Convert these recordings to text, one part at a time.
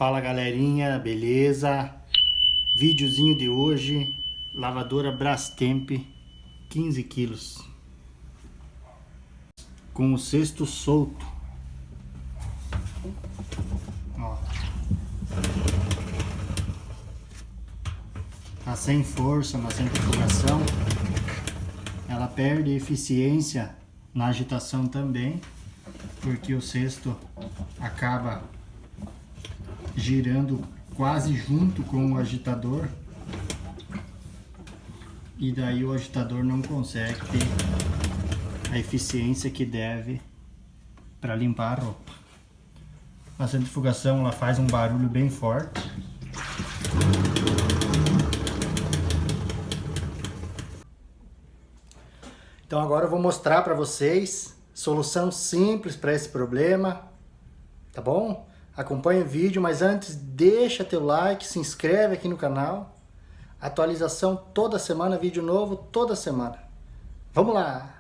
Fala galerinha, beleza? Videozinho de hoje, lavadora Brastemp 15 quilos com o cesto solto. Ó. Tá sem força na centrifugação, ela perde eficiência na agitação também, porque o cesto acaba girando quase junto com o agitador e daí o agitador não consegue ter a eficiência que deve para limpar a roupa. A centrifugação ela faz um barulho bem forte. Então agora eu vou mostrar para vocês solução simples para esse problema, tá bom? Acompanhe o vídeo, mas antes deixa teu like, se inscreve aqui no canal. Atualização toda semana, vídeo novo toda semana. Vamos lá!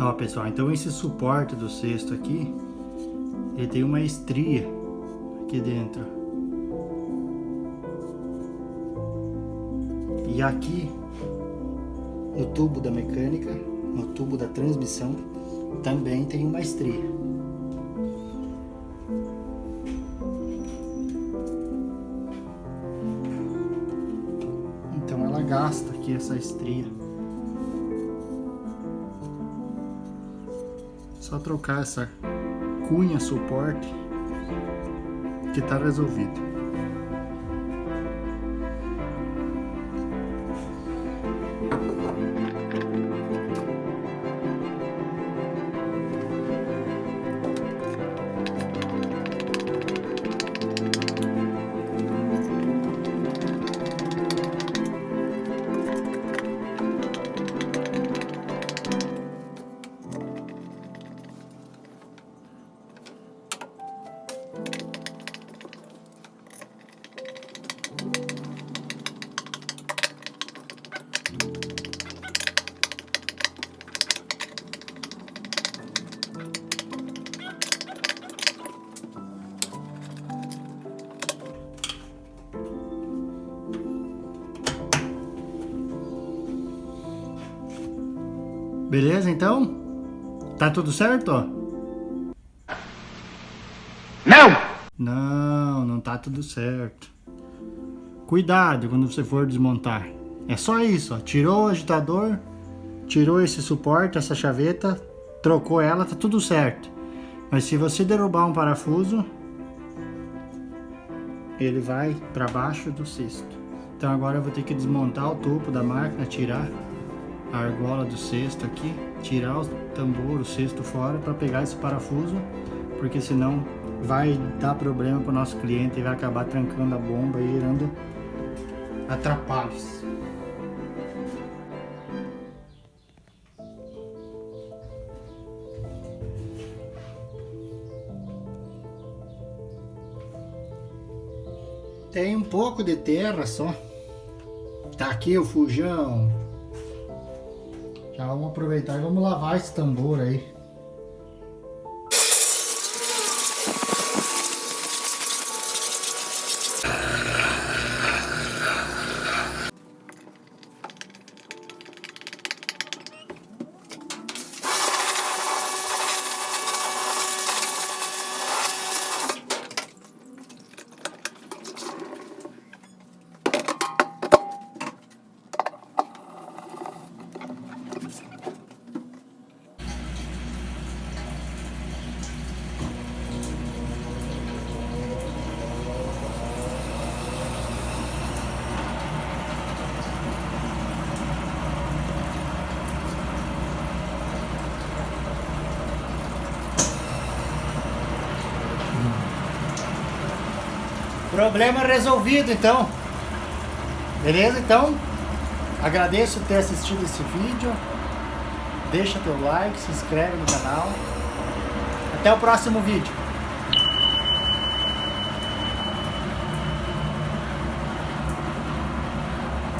Ó pessoal, então esse suporte do cesto aqui, ele tem uma estria aqui dentro. E aqui, no tubo da mecânica, no tubo da transmissão, também tem uma estria. Então ela gasta aqui essa estria. Só trocar essa cunha suporte que tá resolvido. Beleza, então? Tá tudo certo, ó? Não tá tudo certo. Cuidado quando você for desmontar. É só isso, ó. Tirou o agitador, tirou esse suporte, essa chaveta, trocou ela, tá tudo certo. Mas se você derrubar um parafuso, ele vai para baixo do cesto. Então agora eu vou ter que desmontar o topo da máquina, tirar a argola do cesto aqui, tirar o tambor, o cesto fora para pegar esse parafuso, porque senão vai dar problema para o nosso cliente e vai acabar trancando a bomba e gerando atrapalhos. Tem um pouco de terra só. Tá aqui o fujão. Já vamos aproveitar e vamos lavar esse tambor aí. Problema resolvido, então. Beleza? Então, agradeço ter assistido esse vídeo. Deixa teu like, se inscreve no canal. Até o próximo vídeo.